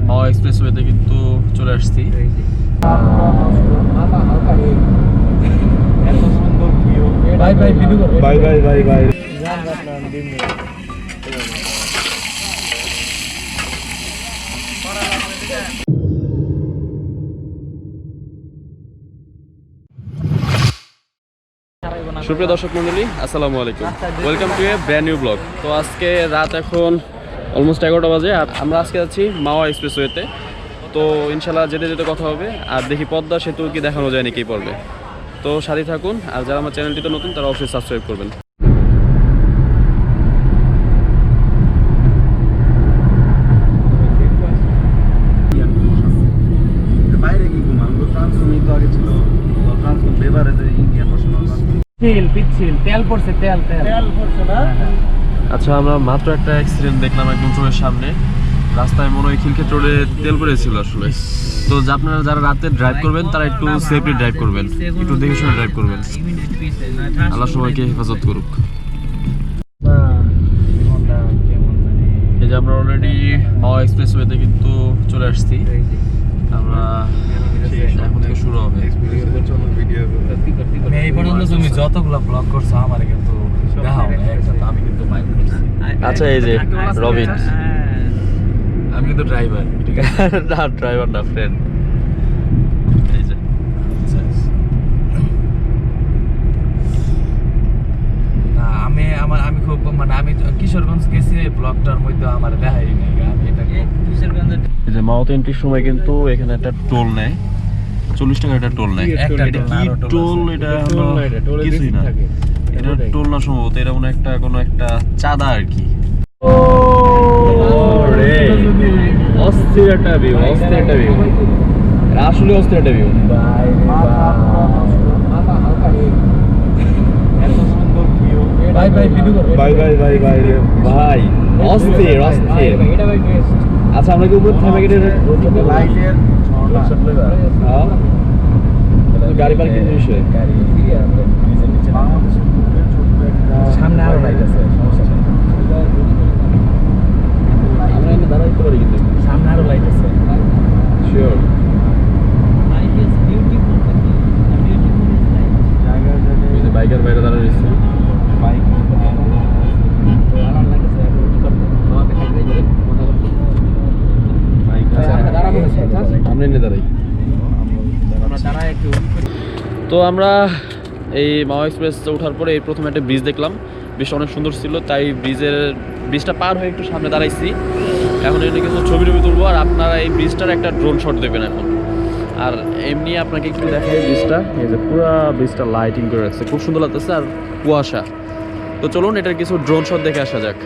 মাওয়া এক্সপ্রেসওয়েতে কিন্তু চলে আসছি। বাই বাই ভিডিও করো। Bye bye bye bye. সুপ্রিয় দর্শক মন্ডলী, আসসালামু আলাইকুম, welcome to A brand new blog. তো আজকে রাত এখন অলমোস্ট 11টা বাজে আর আমরা আজকে যাচ্ছি মাওয়া এক্সপ্রেসওয়েতে। তো ইনশাল্লাহ যেতে যেতে কথা হবে, আর দেখি পদ্মা সেতু কি দেখানো যায় নাকি এই পর্বে। তো সাথে থাকুন, আর যারা আমার চ্যানেলটিতে নতুন তারা অবশ্যই সাবস্ক্রাইব করবেন। বাইরে কি ঘুম আমরা ট্রান্সফর্মিং তো আগে ছিল, ট্রান্সফর্ম বেভারেজে ইন্ডিয়ান ন্যাশনাল পিচ্ছিল তেল পড়ছে, তেল পড়ছে না। আচ্ছা, আমরা মাত্র একটা অ্যাক্সিডেন্ট দেখলাম একদম চোখের সামনে। রাস্তায় মনে হয় খিলক্ষেত রোডে তেল পড়েছিল আসলে। তো আপনারা যারা রাতে ড্রাইভ করবেন তারা একটু সেফলি ড্রাইভ করবেন, একটু দেখে শুনে ড্রাইভ করবেন। আল্লাহ সবাইকে হেফাজত করুক। এই যে আমরা অলরেডি মাওয়া এক্সপ্রেসওয়েতে কিন্তু চলে আসছি। আমরা এখন থেকে শুরু হবে। এই পর্যন্ত তুমি যতগুলো ব্লগ করছো আমার কিন্তু দেখাও না একটা, তো আমি কিন্তু মাইন্ড করছি। আচ্ছা, এই যে রবিন, আমি কিন্তু ড্রাইভার, ঠিক আছে? না ড্রাইভার না, ফ্রেন্ড। এই যে না আমি খুব মানে আমি কিশোরগঞ্জ গেছি, এই ব্লগটার মধ্যে আমার দেখাই নাই। আমি এটা কিশোরগঞ্জের এই যে মাওয়াতে এন্ট্রির সময় কিন্তু এখানে একটা টোল নেয়, 40 টাকা একটা টোল নেয়। একটা এটা কি টোল? এটা কিছুই না, এটা টোল না সম্ভবত, এটা মনে একটা কোনো একটা চাঁদা আর কি। অস্থির একটা ভিউ, অস্থির একটা ভিউ, আসলে অস্থির একটা ভিউ। বাই বাই ভিডিও করো। বাই বাই বাই বাই ভাই অস্থির অস্থির। আচ্ছা, আমরা কি উপর থেমে গেলে লাইটের গাড়ি পার্কিং বিষয়? সামনে আরো লাইট আছে, সমস্যা নেই। আমরা এনে দাঁড়াইতে পারি কিন্তু সামনে আরো লাইট আছে, শিওর। বাইকের বাইরে দাঁড়া রয়েছে। আমরা এনে দাঁড়াই। তো আমরা এই মাওয়া এক্সপ্রেস ওঠার পরে এই প্রথমে একটা ব্রিজ দেখলাম, ব্রিজটা অনেক সুন্দর ছিল, তাই ব্রিজটা পার হয়ে একটু সামনে দাঁড়াইছি। এখন এখানে কিছু ছবি তুলবো, আর আপনারা এই ব্রিজটার একটা ড্রোন শট দেবেন এখন। আর এমনি আপনাকে একটু দেখাই ব্রিজটা, এই যে পুরো ব্রিজটা লাইটিং করে রাখছে, খুব সুন্দর লাগতেছে, আর কুয়াশা। তো চলুন এটার কিছু ড্রোন শট দেখে আসা যাক।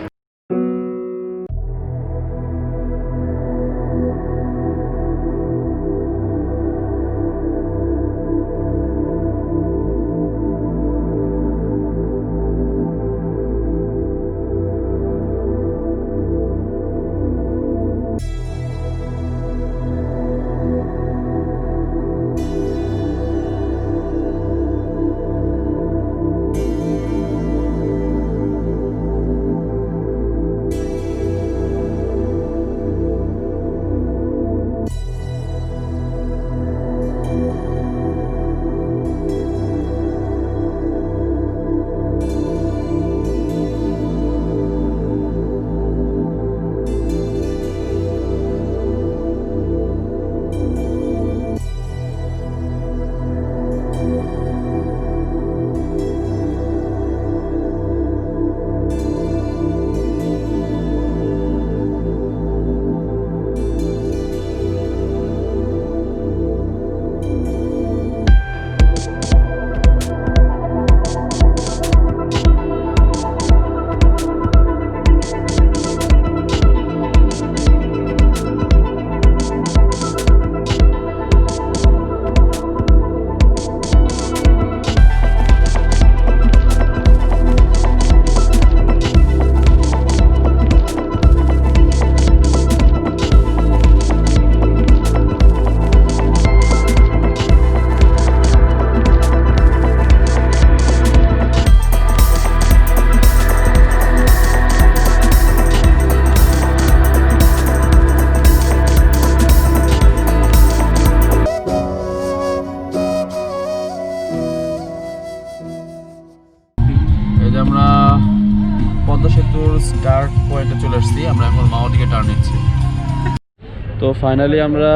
তো ফাইনালি আমরা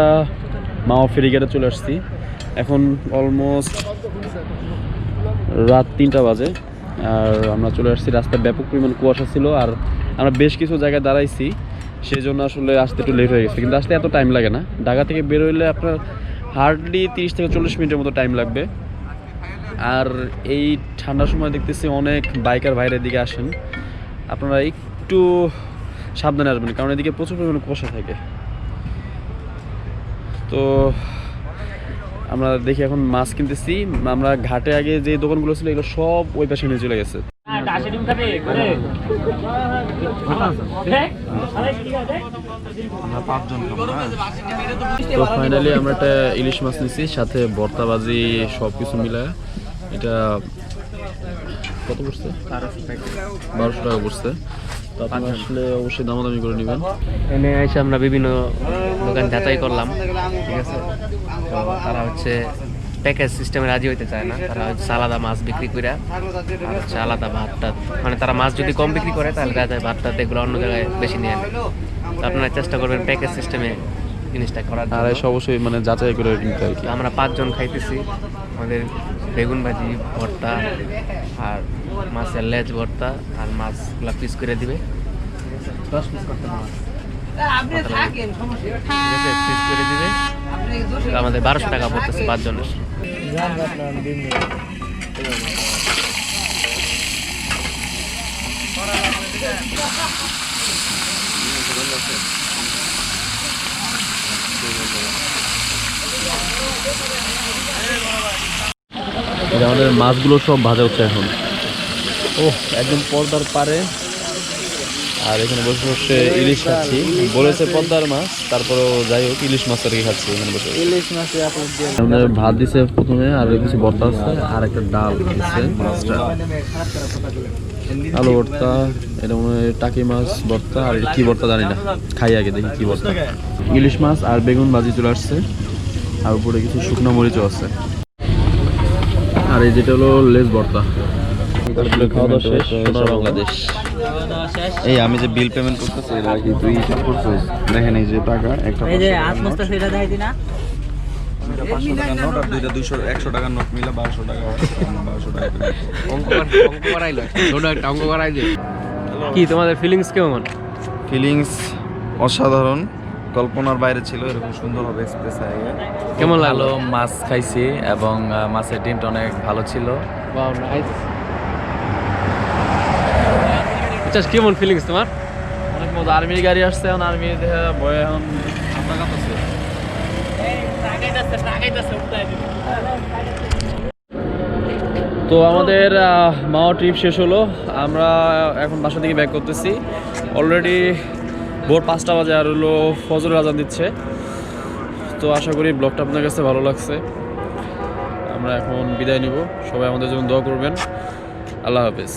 মাওয়া ফেরিঘাটে চলে আসছি। এখন অলমোস্ট রাত 3টা বাজে আর আমরা চলে আসছি। রাস্তায় ব্যাপক পরিমাণ কুয়াশা ছিল আর আমরা বেশ কিছু জায়গায় দাঁড়াইছি, সেই জন্য আসলে আসতে একটু লেট হয়ে গেছে। কিন্তু আসতে এত টাইম লাগে না, ঢাকা থেকে বের হইলে আপনার হার্ডলি 30 থেকে 40 মিনিটের মতো টাইম লাগবে। আর এই ঠান্ডার সময় দেখতেছি অনেক বাইকার বাইরের দিকে আসেন, আপনারা একটু সাবধানে আসবেন কারণ এদিকে প্রচুর পরিমাণে কুয়াশা থাকে। তো আমরা দেখি এখন মাছ কিনতেছি। আমরা ঘাটে আগে যে দোকানগুলো ছিল এগুলো সব ওই পাশে নিয়ে চলে গেছে। তো ফাইনালি আমরা একটা ইলিশ মাছ নিছি, সাথে ভর্তাবাজি সব কিছু মিলায় এটা কত পড়ছে? 1200 টাকা পড়ছে। তো আপনি আসলে অবশ্যই দামাদামি করে নেবেন। এনে এসে আমরা বিভিন্ন দোকান যাচাই করলাম, ঠিক আছে। তো তারা হচ্ছে প্যাকেজ সিস্টেমে রাজি হইতে চায় না, তারা হচ্ছে আলাদা মাছ বিক্রি করে আর হচ্ছে আলাদা ভাতটা, মানে তারা মাছ যদি কম বিক্রি করে তাহলে দেখা যায় ভাতটা এগুলো অন্য জায়গায় বেশি নিয়ে নেয়। তো আপনারা চেষ্টা করবেন প্যাকেজ সিস্টেমে জিনিসটা করার। আর এসে অবশ্যই মানে যাচাই করে কিনতে আর কি। আমরা 5 জন খাইতেছি, আমাদের বেগুন ভাজি, ভর্তা আর মাছের লেজ ভর্তা আর মাছগুলো পিস করে দিবে, 10 পিস করতে মাছ পিস করে দিবে। আমাদের 1200 টাকা পড়তেছে 5 জনের। আমাদের মাছগুলো সব ভাজা হচ্ছে এখন। ও একদম পর্দার পারে, আর এখানে বসে বসে ইলিশ খাচ্ছি। বলেছে পদ্মার মাছ, তারপরেও যাই হোক ইলিশ মাছ আর কি খাচ্ছি এখানে বসে। ইলিশ মাছ আমাদের ভাত দিছে প্রথমে, আর কিছু ভর্তা আছে আর একটা ডাল দিচ্ছে মাছটা, আলু ভর্তা, এটা মনে হয় টাকি মাছ ভর্তা, আর এটা কি ভর্তা জানি না, খাই আগে দেখি কি ভর্তা। ইলিশ মাছ আর বেগুন ভাজি চলে আসছে, আর উপরে কিছু শুকনো মরিচও আছে। আর এই যেটা হলো লেজ ভর্তা। খাওয়া দাওয়া শেষ, সোনার বাংলাদেশ। এই আমি যে বিল পেমেন্ট করতেছি এটা কি তুই হিসাব করছিস? দেখেন এই যে টাকা একটা, এই যে আসমস্ত সেটা দেখাই দিনা, 500 টাকার নোট আর দুইটা 200 100 টাকার নোট মিলে 1200 টাকা হয়। 1200 টাকা অঙ্ক করাইলো, ছোট একটা অঙ্ক করাই দে। কি তোমাদের ফিলিংস কেমন? ফিলিংস অসাধারণ, কল্পনার বাইরে ছিল। এরকম সুন্দর হবে এক্সপ্রেস হাইওয়ে। কেমন লাগলো? মাছ খাইছি এবং মাছের ডিমটা অনেক ভালো ছিল। Wow nice. আচ্ছা কেমন ফিলিংস তোমার? অনেক মজা। আর্মির গাড়ি আসছে, এখন আর্মি দেখে ভয়ে এখন আমরা কাঁপতেছি। তো আমাদের মাওয়া ট্রিপ শেষ হলো, আমরা এখন বাসা থেকে ব্যাক করতেছি। অলরেডি ভোর 5টা বাজে, আর হলো ফজরের আজান দিচ্ছে। তো আশা করি ব্লগটা আপনার কাছে ভালো লাগছে। আমরা এখন বিদায় নিব, সবাই আমাদের জন্য দোয়া করবেন। আল্লাহ হাফেজ।